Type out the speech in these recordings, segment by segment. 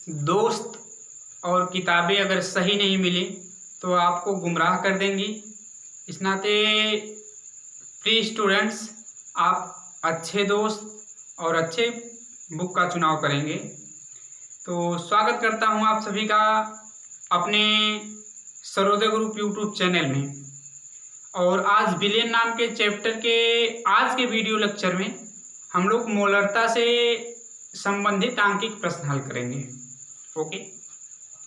दोस्त और किताबें अगर सही नहीं मिली तो आपको गुमराह कर देंगी। इस नाते प्रिय स्टूडेंट्स, आप अच्छे दोस्त और अच्छे बुक का चुनाव करेंगे। तो स्वागत करता हूं आप सभी का अपने सर्वोदय ग्रुप यूट्यूब चैनल में। और आज विलेन नाम के चैप्टर के आज के वीडियो लेक्चर में हम लोग मोलरता से संबंधित आंकिक प्रश्न हल करेंगे। ओके,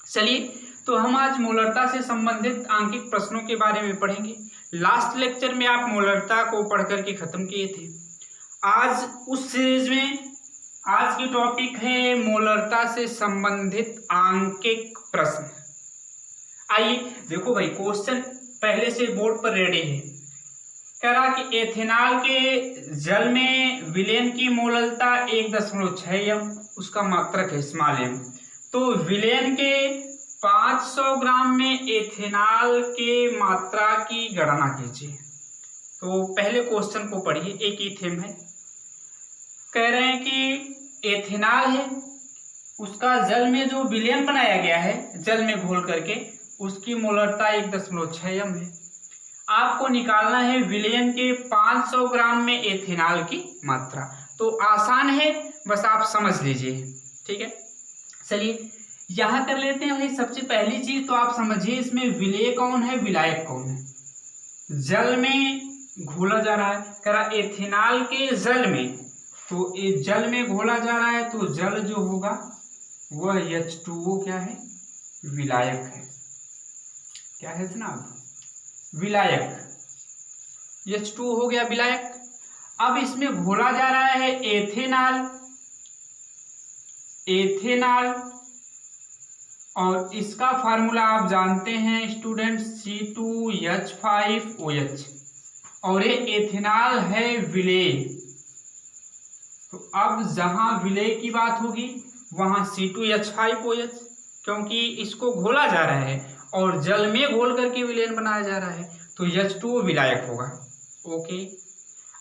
चलिए तो हम आज मोलरता से संबंधित आंकिक प्रश्नों के बारे में पढ़ेंगे। लास्ट लेक्चर में आप मोलरता को पढ़ करके खत्म किए थे। आज उस सीरीज में आज की टॉपिक है मोलरता से संबंधित आंकिक प्रश्न। आइए देखो भाई, क्वेश्चन पहले से बोर्ड पर रेडी है। कह रहा कि एथेनॉल के जल में विलेन की मोलरता 1.6 m, उसका मात्रक है स्मॉल m। तो विलेन के 500 ग्राम में एथेनॉल के मात्रा की गणना कीजिए। तो पहले क्वेश्चन को पढ़िए। एक इथेन है, कह रहे हैं कि एथेनॉल है, उसका जल में जो विलेन बनाया गया है जल में घोल करके, उसकी मोलरता 1.6 m है। आपको निकालना है विलेन के 500 ग्राम में एथेनॉल की मात्रा। तो आसान है, बस आप समझ लीजिए। ठीक है, चलिए यहां कर लेते हैं भाई। सबसे पहली चीज तो आप समझिए, इसमें विलेय कौन है, विलायक कौन है। जल में घोला जा रहा है, कह रहा एथेनॉल के जल में, तो जल में घोला जा रहा है तो जल जो होगा वह H2O क्या है, विलायक है। क्या है जनाब, विलायक। H2O हो गया विलायक। अब इसमें घोला जा रहा है एथेनॉल, और इसका फार्मूला आप जानते हैं स्टूडेंट, C2H5OH, और ये एथेनॉल है विलेय। तो अब जहां विलेय की बात होगी वहां C2H5OH, क्योंकि इसको घोला जा रहा है और जल में घोल करके विलेन बनाया जा रहा है, तो H2O विलायक होगा। ओके,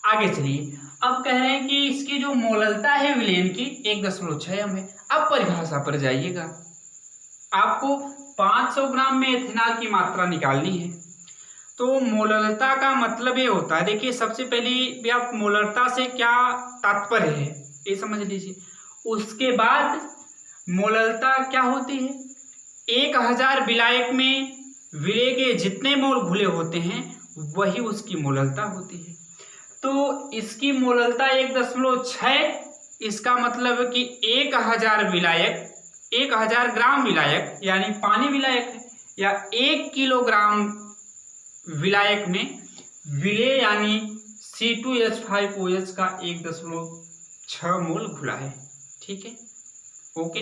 आगे चलिए। अब कह रहे हैं कि इसकी जो मोलरता है विलेन की 1.6 m है। अब परिभाषा पर जाइएगा, आपको 500 ग्राम में एथेनॉल की मात्रा निकालनी है। तो मोलरता का मतलब ये होता है, देखिए सबसे पहली आप मोलरता से क्या तात्पर्य है ये समझ लीजिए। उसके बाद मोलरता क्या होती है, 1000 विलायक में विलेय के जितने मोल घुले होते हैं वही उसकी मोलरता होती है। तो इसकी मोलरता 1.6, इसका मतलब कि 1000 विलायक, 1000 ग्राम विलायक यानी पानी विलायक है, या 1 किलोग्राम विलायक में विलेय यानी C2H5OH का 1.6 मोल घुला है। ठीक है, ओके,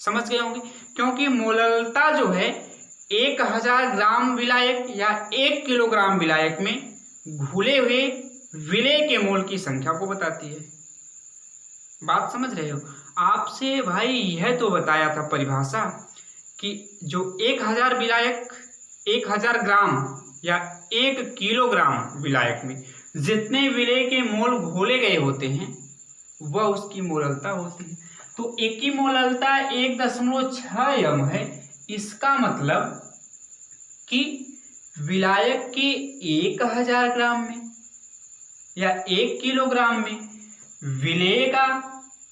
समझ गए होंगे। क्योंकि मोलरता जो है 1000 ग्राम विलायक या 1 किलोग्राम विलायक में घुले हुए विलेय के मोल की संख्या को बताती है। बात समझ रहे हो। आपसे भाई यह तो बताया था परिभाषा कि जो 1000 विलायक, 1000 ग्राम या 1 किलोग्राम विलायक में जितने विलेय के मोल घोले गए होते हैं वह उसकी मोलरता होती है। तो एक की मोलरता 1.6 m है। इसका मतलब कि विलायक के 1000 ग्राम में या 1 किलोग्राम में विलेय का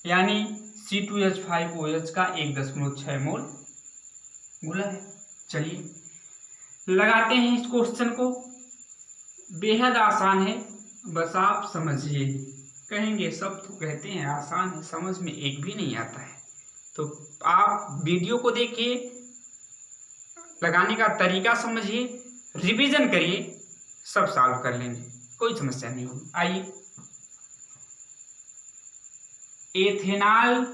यानी C2H5OH का 1.6 मोल घुला है। चलिए लगाते हैं इस क्वेश्चन को। बेहद आसान है, बस आप समझिए। कहेंगे सब तो कहते हैं आसान है, समझ में एक भी नहीं आता है। तो आप वीडियो को देखिए, लगाने का तरीका समझिए, रिवीजन करिए, सब सॉल्व कर लेंगे, कोई समस्या नहीं होगी। आइए, एथेनॉल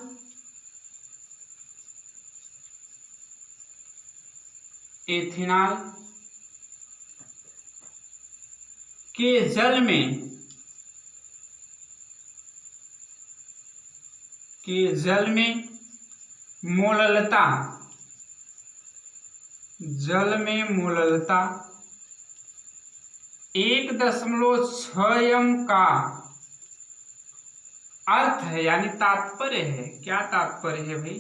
के जल में मोलरता 1.6 m का अर्थ है, यानी तात्पर्य है। क्या तात्पर्य है भाई,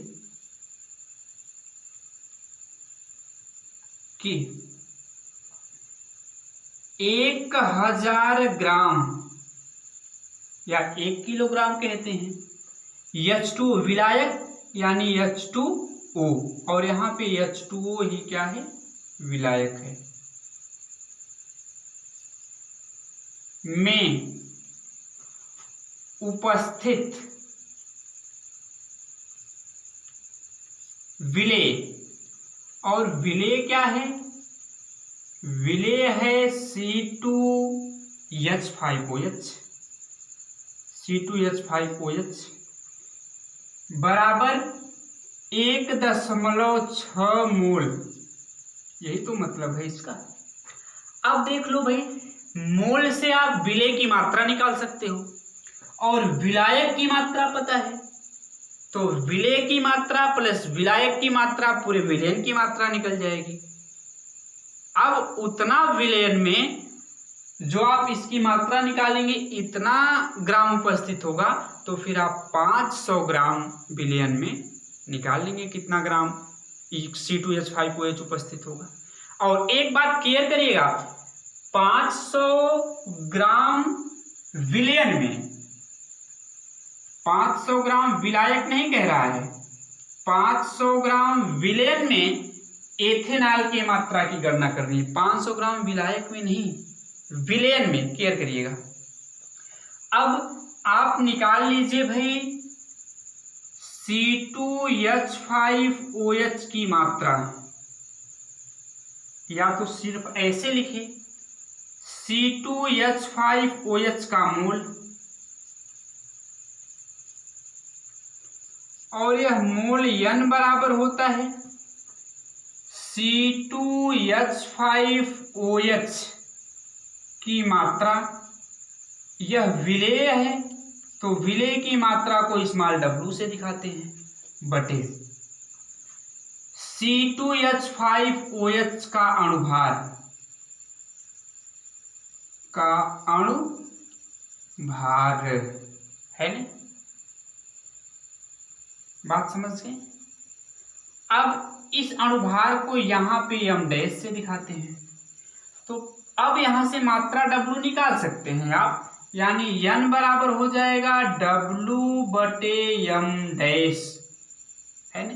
कि 1000 ग्राम या 1 किलोग्राम कहते हैं H2 विलायक यानी H2O, और यहाँ पे H2O ही क्या है, विलायक है, में उपस्थित विलेय, और विलेय क्या है, विलेय है C2H5OH, C2H5OH बराबर 1.6 मोल, यही तो मतलब है इसका। अब देख लो भाई, मोल से आप विलेय की मात्रा निकाल सकते हो और विलायक की मात्रा पता है, तो विलेय की मात्रा प्लस विलायक की मात्रा पूरे विलयन की मात्रा निकल जाएगी। अब उतना विलयन में जो आप इसकी मात्रा निकालेंगे इतना ग्राम उपस्थित होगा, तो फिर आप 500 ग्राम विलयन में निकाल लेंगे कितना ग्राम C2H5OH उपस्थित होगा। और एक बात क्लियर करिएगा, 500 ग्राम विलयन में 500 ग्राम विलायक नहीं कह रहा है, 500 ग्राम विलयन में एथेनॉल की मात्रा की गणना करनी है, 500 ग्राम विलायक में नहीं, विलयन में, क्लियर करिएगा। अब आप निकाल लीजिए भाई C2H5OH की मात्रा, या तो सिर्फ ऐसे लिखे C2H5OH का मोल, और यह मोल N बराबर होता है C2H5OH की मात्रा, यह विलेय है तो विलेय की मात्रा को स्मॉल w से दिखाते हैं, बटे C2H5OH का अणुभार है ना, बात समझ गए। अब इस अणुभार को यहाँ पे m' से दिखाते हैं, तो अब यहाँ से मात्रा W निकाल सकते हैं आप, यानी N बराबर हो जाएगा W बटे m', है ना।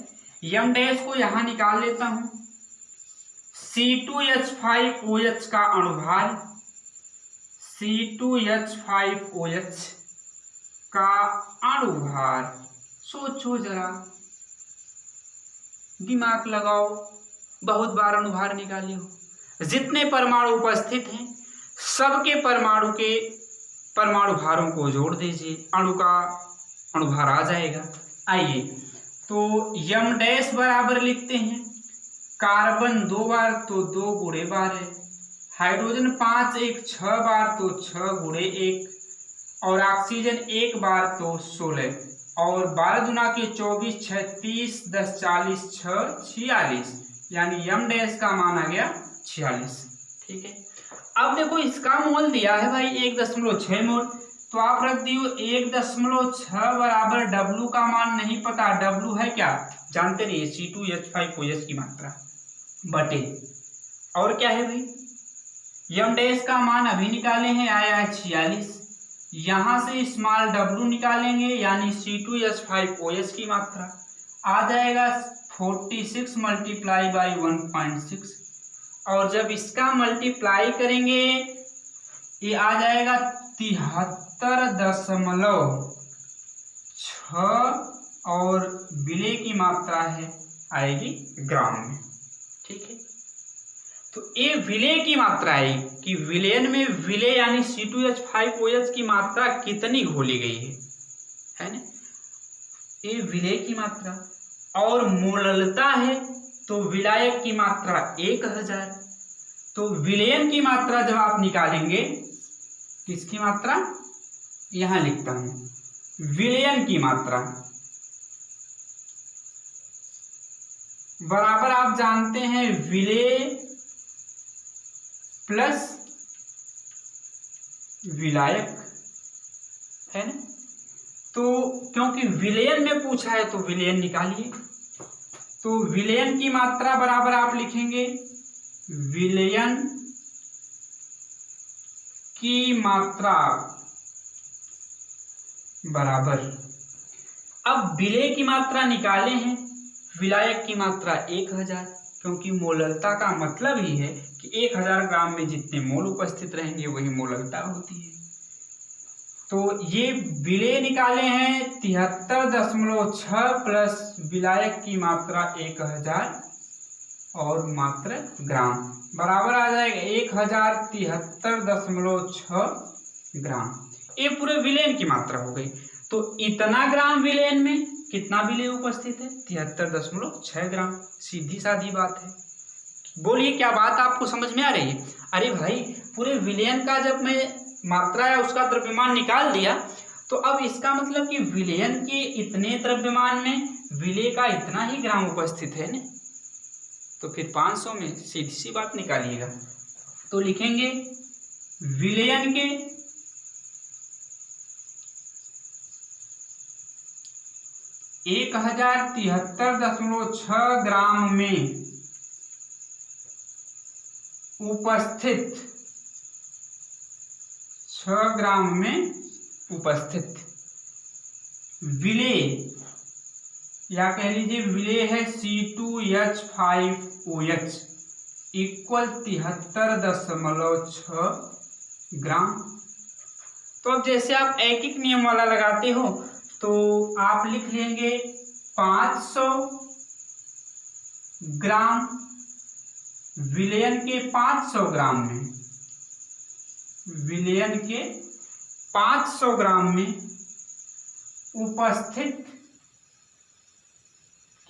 m' को यहाँ निकाल लेता हूं, C2H5OH का अणुभार, C2H5OH का अणुभार, सोचो जरा, दिमाग लगाओ, बहुत बार अणुभार निकाले हो, जितने परमाणु उपस्थित हैं सबके परमाणु के परमाणु भारों को जोड़ दीजिए, अणु का अणुभार आ जाएगा। आइए तो m' बराबर लिखते हैं, कार्बन 2 बार तो 2 गुणे 12, हाइड्रोजन 5 एक 6 बार तो 6 गुणे 1, और ऑक्सीजन 1 बार तो 16, और 12 दुना के 24, 36, 10 40, 6 46, यानी m' का मान आ गया 46। ठीक है, अब देखो इसका मोल दिया है भाई 1.6 मोल, तो आप रख दियो 1.6 बराबर W का मान नहीं पता, W है क्या जानते नहीं, C2H5OH की मात्रा, बटे और क्या है भाई m' का मान अभी निकाले हैं, आया है 46, यहां से स्मॉल w निकालेंगे यानी C2H5OH की मात्रा आ जाएगा 46 मल्टीप्लाई बाई 1.6, और जब इसका मल्टीप्लाई करेंगे ये आ जाएगा 73.6, और विलेय की मात्रा है आएगी ग्राम में। ठीक है, तो ये विलेय की मात्रा है कि विलयन में विलेय यानी C2H5OH की मात्रा कितनी घोली गई है ना, ये विलेय की मात्रा, और मोललता है तो विलायक की मात्रा 1000, तो विलयन की मात्रा जब आप निकालेंगे, किसकी मात्रा यहां लिखता हूं, विलयन की मात्रा बराबर आप जानते हैं विलेय प्लस विलायक, है ना। तो क्योंकि विलयन में पूछा है तो विलयन निकालिए, तो विलयन की मात्रा बराबर आप लिखेंगे विलयन की मात्रा बराबर। अब विलेय की मात्रा निकाले हैं, विलायक की मात्रा 1000, क्योंकि मोललता का मतलब ही है कि 1000 ग्राम में जितने मोल उपस्थित रहेंगे वही मोललता होती है। तो ये विलेय निकाले हैं 73.6 प्लस विलायक की मात्रा 1000 और मात्र ग्राम बराबर आ जाएगा 1073.6 ग्राम। ये पूरे विलेन की मात्रा हो गई। तो इतना ग्राम विलेन में कितना विलेय उपस्थित है? 73.6 ग्राम। सीधी साधी बात है। बोलिए क्या बात आपको समझ में आ रही है? अरे भाई, पूरे विलेन का जब मैं मात्रा है उसका द्रव्यमान निकाल दिया, तो अब इसका मतलब कि विलेन के इतने द्रव्यमान में विलेय का इतना ही ग्राम उपस्थित है ना। तो फिर 500 में सीधी सी बात निकालिएगा। तो लिखेंगे विलयन के 1073.6 ग्राम में उपस्थित 6 ग्राम में उपस्थित विलेय, या कह लीजिए विलेय है C2H5OH इक्वल 73.6 ग्राम। तो अब जैसे आप एक एक नियम वाला लगाते हो, तो आप लिख लेंगे 500 ग्राम विलयन के 500 ग्राम में, विलयन के 500 ग्राम में उपस्थित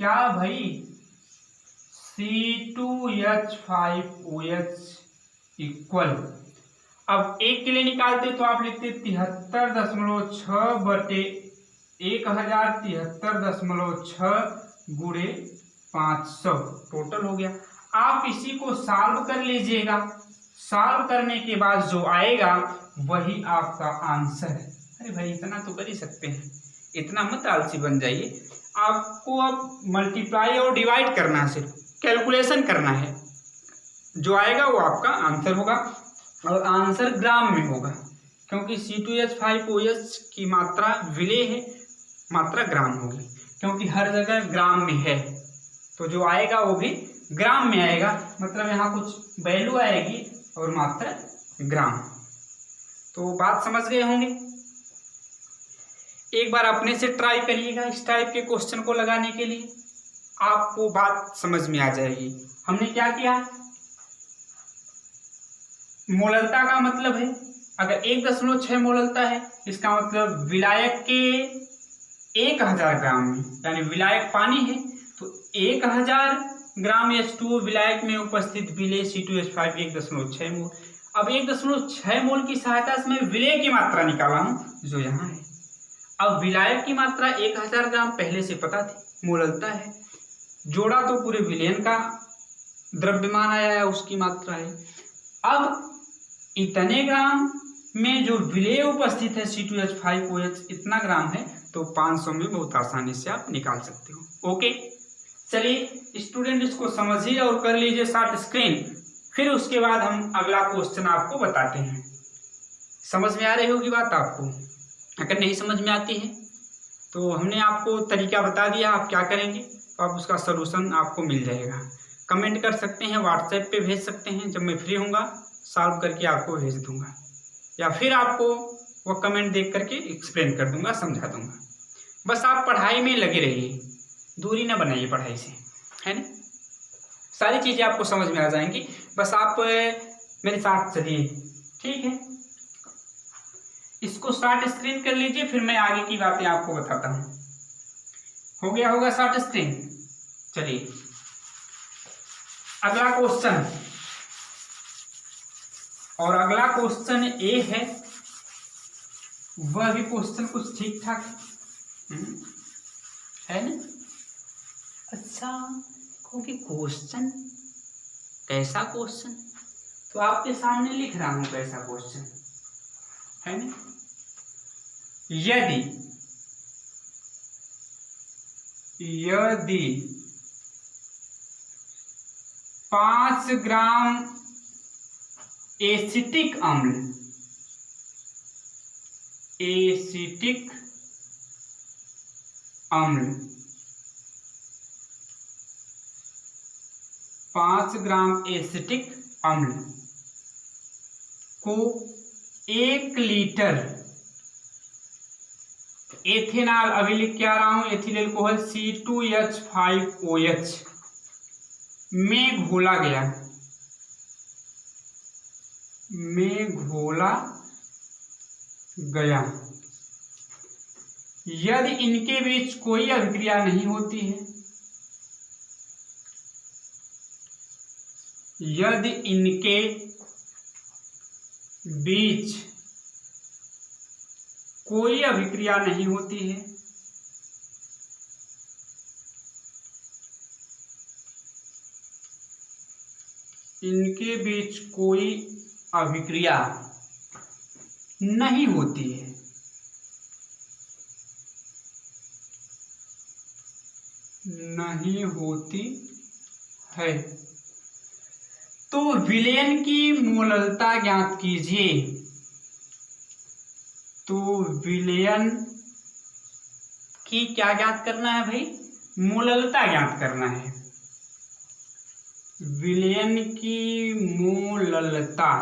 क्या भाई? C2H5OH इक्वल, अब एक के लिए निकालते तो आप लिखते 73.6 बटे 1000, 73.6 गुणे 500 टोटल हो गया। आप इसी को सॉल्व कर लीजिएगा। सॉल्व करने के बाद जो आएगा वही आपका आंसर है। अरे भाई, इतना तो कर ही सकते हैं, इतना मत आलसी बन जाइए। आपको अब मल्टीप्लाई और डिवाइड करना है, सिर्फ कैलकुलेशन करना है। जो आएगा वो आपका आंसर होगा, और आंसर ग्राम में होगा, क्योंकि C2H5OH की मात्रा विलेय है, मात्रा ग्राम होगी, क्योंकि हर जगह ग्राम में है। तो जो आएगा वो भी ग्राम में आएगा, मतलब यहाँ कुछ वैल्यू आएगी और मात्रा ग्राम। तो बात समझ गए होंगे। एक बार अपने से ट्राई करिएगा इस टाइप के क्वेश्चन को लगाने के लिए, आपको बात समझ में आ जाएगी। हमने क्या किया? मोललता का मतलब है, अगर 1.6 मोललता है, इसका मतलब विलायक के 1000 ग्राम में, यानी विलायक पानी है तो 1000 ग्राम H2O विलायक में उपस्थित विलेय C2H5 1.6 मोल। अब 1.6 मोल की सहायता से मैं विलेय की मात्रा निकाला हूं जो यहाँ है। अब विलायक की मात्रा 1000 ग्राम पहले से पता थी, मोललता है, जोड़ा तो पूरे विलयन का द्रव्यमान आया है, उसकी मात्रा है। अब इतने ग्राम में जो विलेय उपस्थित है C2H5OH इतना ग्राम है, तो 500 में बहुत आसानी से आप निकाल सकते हो। ओके, चलिए स्टूडेंट इसको समझिए और कर लीजिए शॉर्ट स्क्रीन, फिर उसके बाद हम अगला क्वेश्चन आपको बताते हैं। समझ में आ रही होगी बात आपको। अगर नहीं समझ में आती है तो हमने आपको तरीका बता दिया, आप क्या करेंगे तो आप उसका सलूशन आपको मिल जाएगा। कमेंट कर सकते हैं, व्हाट्सएप पे भेज सकते हैं, जब मैं फ्री होऊंगा सॉल्व करके आपको भेज दूंगा, या फिर आपको वो कमेंट देख करके एक्सप्लेन कर दूंगा, समझा दूंगा। बस आप पढ़ाई में लगे रहिए, दूरी ना बनाइए पढ़ाई से, है ना। सारी चीज़ें आपको समझ में आ जाएंगी, बस आप मेरे साथ चलिए, ठीक है। इसको शॉर्ट स्क्रीन कर लीजिए, फिर मैं आगे की बातें आपको बताता हूँ। हो गया होगा शॉर्ट स्क्रीन। चलिए अगला क्वेश्चन, और अगला क्वेश्चन ए है, वह भी क्वेश्चन कुछ ठीक ठाक है ना। अच्छा, क्योंकि क्वेश्चन कैसा क्वेश्चन, तो आपके सामने लिख रहा हूं कैसा क्वेश्चन है ना। यदि 5 ग्राम एसिटिक अम्ल, एसिटिक अम्ल 5 ग्राम एसिटिक अम्ल को 1 लीटर एथेनॉल, अभी लिख के आ रहा हूं, एथिल अल्कोहल C2H5OH में घोला गया, यदि इनके बीच कोई अभिक्रिया नहीं होती है, यदि इनके बीच कोई अभिक्रिया नहीं होती है, इनके बीच कोई अभिक्रिया नहीं होती है, नहीं होती है, तो विलयन की मोललता ज्ञात कीजिए। तो विलयन की क्या ज्ञात करना है भाई? मोललता ज्ञात करना है। विलयन की मोललता,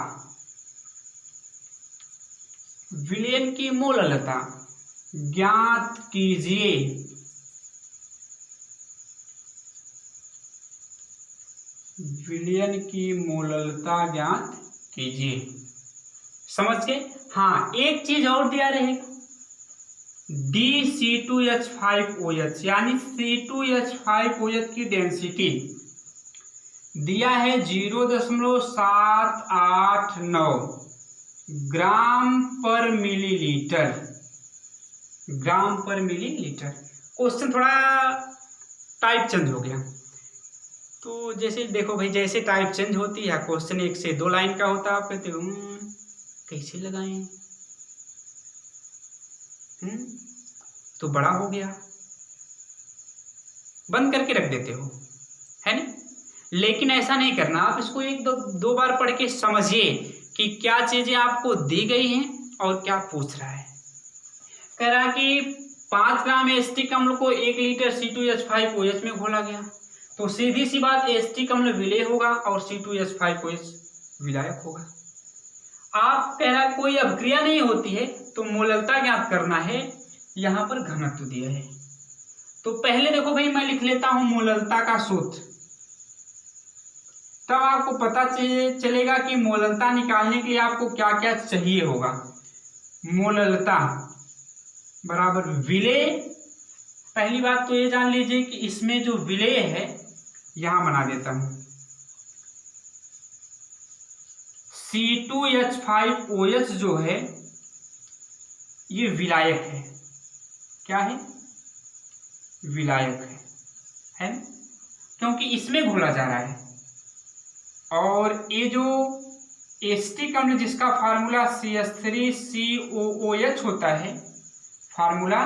विलयन की मोललता ज्ञात कीजिए। विलयन की मोललता ज्ञात कीजिए, समझ के? हाँ, एक चीज और दिया रहेगा, DC2H5OH यानी C2H5OH की डेंसिटी दिया है 0.789 ग्राम पर मिलीलीटर, ग्राम पर मिलीलीटर। क्वेश्चन थोड़ा टाइप चेंज हो गया, तो जैसे देखो भाई, जैसे टाइप चेंज होती है, क्वेश्चन 1 से 2 लाइन का होता है, आप कहते हो कैसे लगाएं, तो बड़ा हो गया, बंद करके रख देते हो, है ना? लेकिन ऐसा नहीं करना, आप इसको 1-2 बार पढ़ के समझिए कि क्या चीजें आपको दी गई हैं और क्या पूछ रहा है। कह रहा कि 5 ग्राम एसिटिक अम्ल को 1 लीटर C2H5OH में घोला गया, तो सीधी सी बात, एसिटिक अम्ल विलेय होगा और C2H5OH विलायक होगा। आप कह रहा कोई अभिक्रिया नहीं होती है, तो मोललता ज्ञात करना है। यहां पर घनत्व दिया है, तो पहले देखो भाई, मैं लिख लेता हूं मोललता का सूत्र, तब आपको पता चलेगा कि मोललता निकालने के लिए आपको क्या क्या चाहिए होगा। मोललता बराबर विलेय, पहली बात तो ये जान लीजिए कि इसमें जो विलेय है, यहां बना देता हूं, C2H5OH जो है ये विलायक है। क्या है? विलायक है ना? क्योंकि इसमें घोला जा रहा है, और ये जो एसिटिक अम्ल जिसका फार्मूला CH3COOH होता है, फार्मूला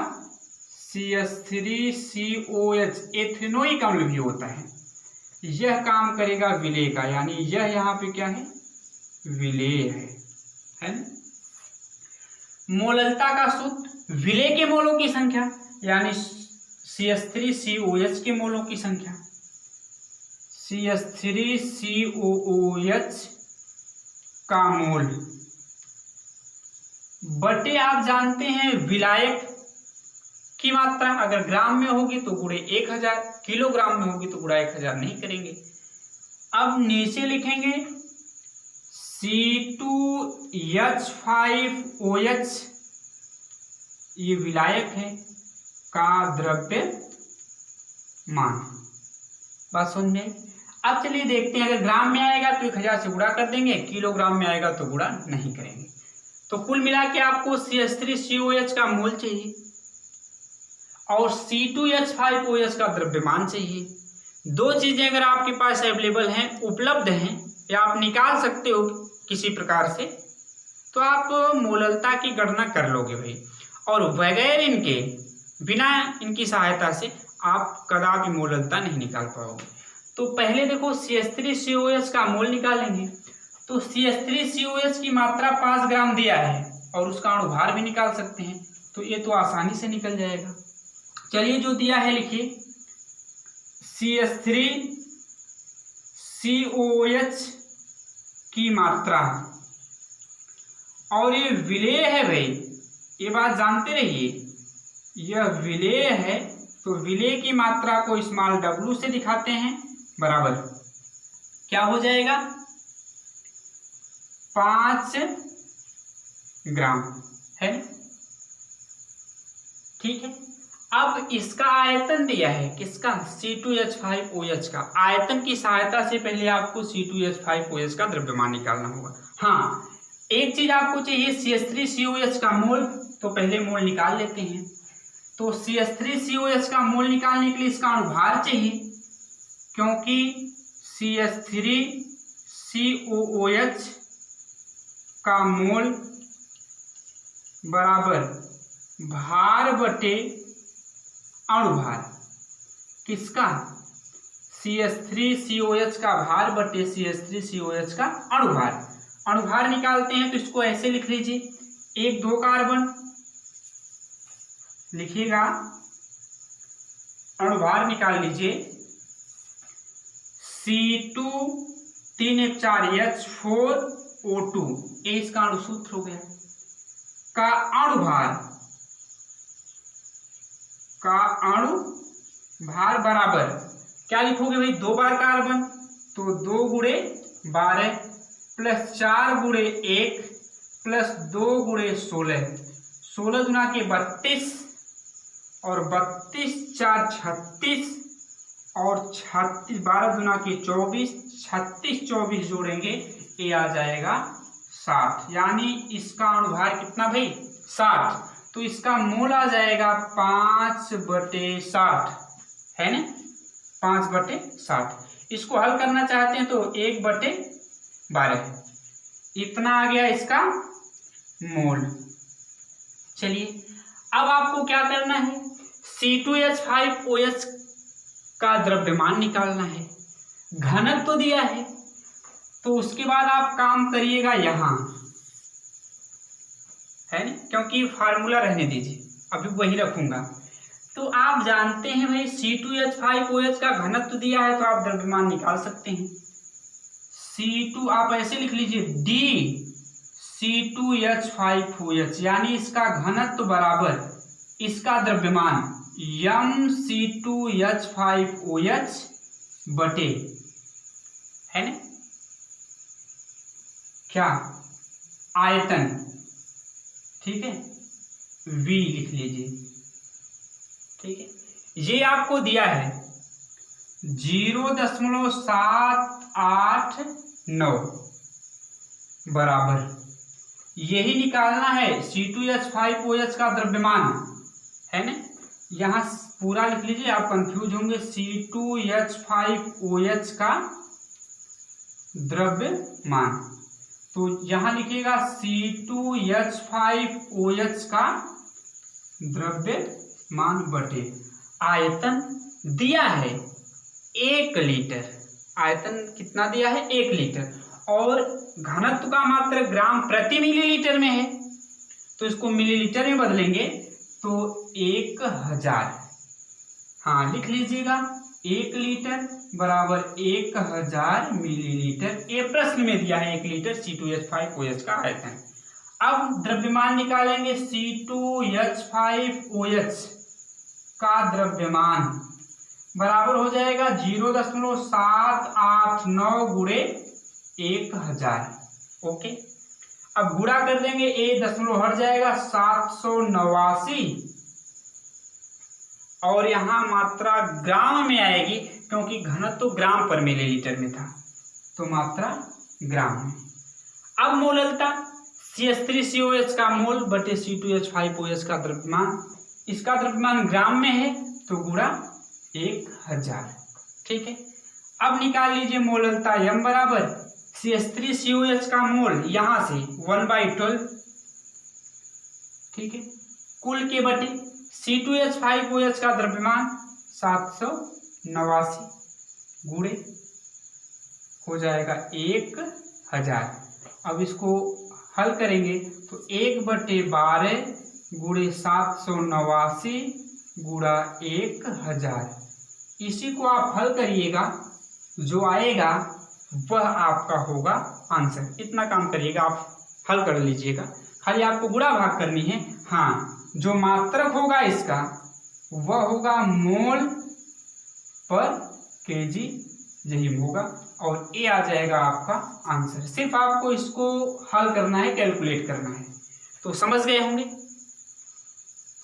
CH3COH एथेनोइक अम्ल भी होता है, यह काम करेगा विलेय का, यानी यह यहाँ पे क्या है? विलेय है ना? मोललता का सूत्र विलेय के मोलों की संख्या, यानी CH3COH के मोलों की संख्या, CH3COOH का मोल बटे, आप जानते हैं विलायक की मात्रा, अगर ग्राम में होगी तो गुणे 1000, किलोग्राम में होगी तो गुणा 1000 नहीं करेंगे। अब नीचे लिखेंगे C2H5OH ये विलायक है का द्रव्यमान। बात समझ में? अब चलिए देखते हैं, अगर ग्राम में आएगा तो 1000 से गुणा कर देंगे, किलोग्राम में आएगा तो गुणा नहीं करेंगे। तो कुल मिला के आपको CH3COH का मोल चाहिए और C2H5OH का द्रव्यमान चाहिए। दो चीजें अगर आपके पास अवेलेबल हैं, उपलब्ध हैं, या आप निकाल सकते हो किसी प्रकार से, तो आप मोललता की गणना कर लोगे भाई। और बगैर इनके, बिना इनकी सहायता से आप कदापि मोललता नहीं निकाल पाओगे। तो पहले देखो CH3COH का मोल निकालेंगे। तो CH3COH की मात्रा 5 ग्राम दिया है और उसका अणुभार भी निकाल सकते हैं, तो ये तो आसानी से निकल जाएगा। चलिए जो दिया है लिखिए, CH3COH की मात्रा, और ये विलेय है भाई, ये बात जानते रहिए, यह विलेय है, तो विलेय की मात्रा को स्मॉल w से दिखाते हैं, बराबर क्या हो जाएगा 5 ग्राम है, ठीक है। अब इसका आयतन दिया है, किसका, C2H5OH का। आयतन की सहायता से पहले आपको C2H5OH का द्रव्यमान निकालना होगा। हाँ, एक चीज आपको चाहिए, CH3COH का मोल, तो पहले मोल निकाल लेते हैं। तो CH3COH का मोल निकालने के लिए इसका अणुभार चाहिए, क्योंकि CH3COOH का मोल बराबर भार बटे अणुभार, किसका, CH3COH का भार बटे CH3COH का अणुभार। अणुभार निकालते हैं तो इसको ऐसे लिख लीजिए, 1 2 कार्बन लिखिएगा, अणुभार निकाल लीजिए, C2 3 1 4 H4O2, ये इसका अणुसूत्र हो गया, का अणुभार बराबर क्या लिखोगे भाई, 2 बार कार्बन, तो 2 गुणे 12 प्लस 4 गुणे 1 प्लस 2 गुणे 16, 16 गुना के 32 और 32 4 36 और 36 12 गुना के 24, 36 24 जोड़ेंगे, ये आ जाएगा 60, यानी इसका अणुभार कितना भाई 60। तो इसका मोल आ जाएगा 5/60, है ना, 5/60। इसको हल करना चाहते हैं तो 1/12, इतना आ गया इसका मोल। चलिए अब आपको क्या करना है, C2H5OH का द्रव्यमान निकालना है, घनत्व तो दिया है, तो उसके बाद आप काम करिएगा यहाँ, है ना, क्योंकि फार्मूला रहने दीजिए, अभी वही रखूंगा। तो आप जानते हैं भाई C2H5OH का घनत्व दिया है, तो आप द्रव्यमान निकाल सकते हैं। C2 आप ऐसे लिख लीजिए, D C2H5OH, यानी इसका घनत्व बराबर इसका द्रव्यमान mC2H5OH बटे, है ना, क्या, आयतन, ठीक है, V लिख लीजिए, ठीक है। ये आपको दिया है 0.789 बराबर, यही निकालना है C2H5OH का द्रव्यमान, है ना, यहाँ पूरा लिख लीजिए, आप कंफ्यूज होंगे। C2H5OH का द्रव्यमान, तो यहां लिखिएगा C2H5OH का द्रव्यमान बटे आयतन दिया है 1 लीटर, आयतन कितना दिया है 1 लीटर, और घनत्व का मात्रा ग्राम प्रति मिलीलीटर में है, तो इसको मिलीलीटर में बदलेंगे तो 1000, हाँ लिख लीजिएगा, 1 लीटर बराबर 1000 मिलीलीटर, ये प्रश्न में दिया है 1 लीटर C2H5OH का आयतन। अब द्रव्यमान निकालेंगे, C2H5OH का द्रव्यमान बराबर हो जाएगा 0.789 गुणे 1000, ओके। अब गुणा कर देंगे, एक दशमलव हट जाएगा, 789, और यहाँ मात्रा ग्राम में आएगी, क्योंकि घनत्व तो ग्राम पर मिलीलीटर में था, तो मात्रा ग्राम में। अब मोललता, CH3COH का मोल बटे C2H5OH का द्रव्यमान, इसका द्रव्यमान ग्राम में है तो गुणा 1000, ठीक है। अब निकाल लीजिए मोललता, m बराबर CH3COH का मोल यहां से 1/12, ठीक है, कुल के बटे C2H5OH का द्रव्यमान 789, गुणे हो जाएगा 1000। अब इसको हल करेंगे तो 1/12 गुणे 789 गुणा 1000। इसी को आप हल करिएगा, जो आएगा वह आपका होगा आंसर। इतना काम करिएगा, आप हल कर लीजिएगा। खाली आपको गुणा भाग करनी है। हाँ, जो मात्रक होगा इसका वह होगा मोल पर केजी जहीम होगा, और ये आ जाएगा आपका आंसर। सिर्फ आपको इसको हल करना है, कैलकुलेट करना है। तो समझ गए होंगे,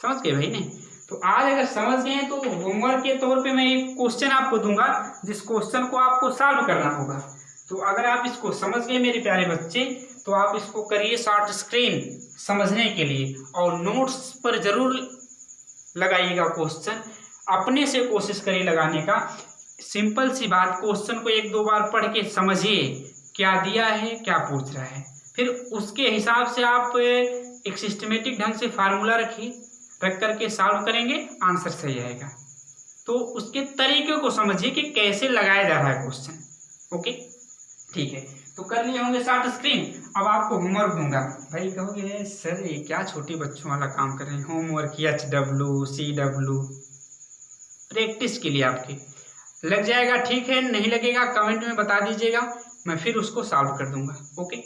समझ गए भाई ने? तो आज अगर समझ गए तो होमवर्क के तौर पे मैं एक क्वेश्चन आपको दूंगा, जिस क्वेश्चन को आपको सॉल्व करना होगा। तो अगर आप इसको समझ गए मेरे प्यारे बच्चे, तो आप इसको करिए शॉर्ट स्क्रीन समझने के लिए, और नोट्स पर जरूर लगाइएगा क्वेश्चन। अपने से कोशिश करिए लगाने का। सिंपल सी बात, क्वेश्चन को 1-2 बार पढ़ के समझिए क्या दिया है, क्या पूछ रहा है। फिर उसके हिसाब से आप एक सिस्टमेटिक ढंग से फार्मूला रखिए, रख करके सॉल्व करेंगे, आंसर सही आएगा। तो उसके तरीके को समझिए कि कैसे लगाया जा रहा है क्वेश्चन। ओके, ठीक है। तो कर लिए होंगे शॉर्ट स्क्रीन। अब आपको होमवर्क दूंगा। भाई कहोगे सर ये क्या छोटे बच्चों वाला काम कर रहे हैं, होमवर्क HW CW, प्रैक्टिस के लिए आपके लग जाएगा, ठीक है। नहीं लगेगा कमेंट में बता दीजिएगा, मैं फिर उसको सॉल्व कर दूंगा। ओके,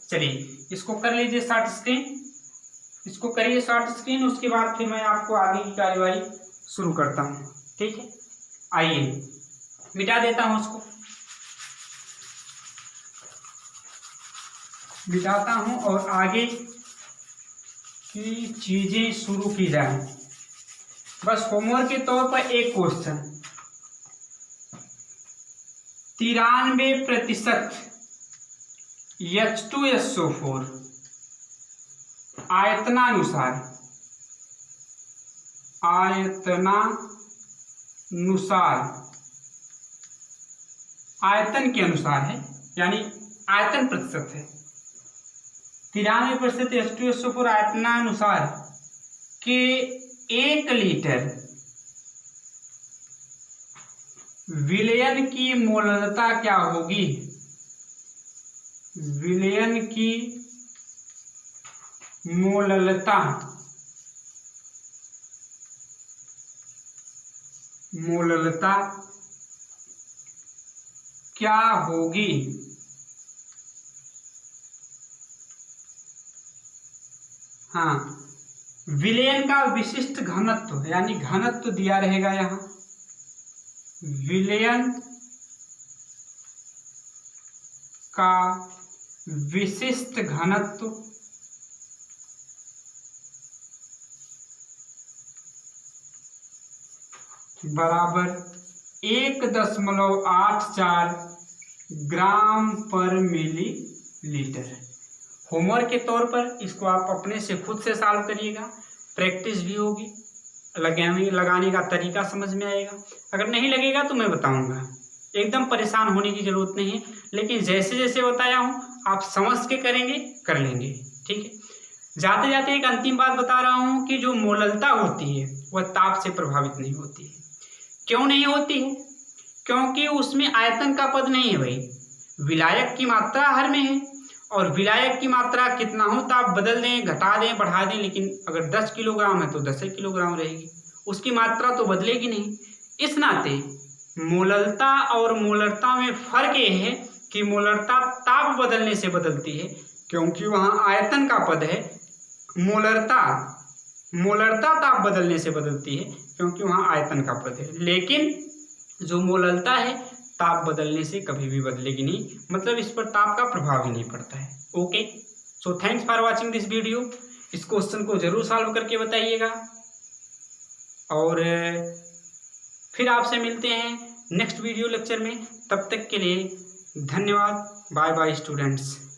चलिए इसको कर लीजिए शॉर्ट स्क्रीन, इसको करिए शॉर्ट स्क्रीन। उसके बाद फिर मैं आपको आगे की कार्यवाही शुरू करता हूँ, ठीक है। आइए मिटा देता हूँ, उसको मिटाता हूँ और आगे की चीजें शुरू की जाए। बस होमवर्क के तौर पर एक क्वेश्चन, 93% H2SO4 आयतनानुसार आयतन के अनुसार है, यानी आयतन प्रतिशत है। 93% H2SO4 आयतनानुसार के 1 लीटर विलयन की मोललता क्या होगी? विलयन की मोललता क्या होगी? हाँ, विलयन का विशिष्ट घनत्व, यानी घनत्व दिया रहेगा यहाँ, विलयन का विशिष्ट घनत्व बराबर 1.84 ग्राम पर मिलीलीटर। होमवर्क के तौर पर इसको आप अपने से खुद से सॉल्व करिएगा, प्रैक्टिस भी होगी, लगाने का तरीका समझ में आएगा। अगर नहीं लगेगा तो मैं बताऊंगा, एकदम परेशान होने की जरूरत नहीं है। लेकिन जैसे जैसे बताया हूँ आप समझ के करेंगे, कर लेंगे, ठीक है। जाते जाते एक अंतिम बात बता रहा हूँ कि जो मोललता होती है वह ताप से प्रभावित नहीं होती है। क्यों नहीं होती है? क्योंकि उसमें आयतन का पद नहीं है भाई, विलायक की मात्रा हर में है, और विलायक की मात्रा कितना हो तो आप बदल दें, घटा दें, बढ़ा दें, लेकिन अगर 10 किलोग्राम है तो 10 किलोग्राम रहेगी, उसकी मात्रा तो बदलेगी नहीं। इस नाते मोललता और मोलरता में फर्क ये है कि मोलरता ताप बदलने से बदलती है, क्योंकि वहाँ आयतन का पद है। मोलरता ताप बदलने से बदलती है, क्योंकि वहाँ आयतन का पद है। लेकिन जो मोललता है ताप बदलने से कभी भी बदलेगी नहीं, मतलब इस पर ताप का प्रभाव ही नहीं पड़ता है। Okay, so thanks for watching this video. इस क्वेश्चन को जरूर सॉल्व करके बताइएगा, और फिर आपसे मिलते हैं नेक्स्ट वीडियो लेक्चर में। तब तक के लिए धन्यवाद। Bye bye students.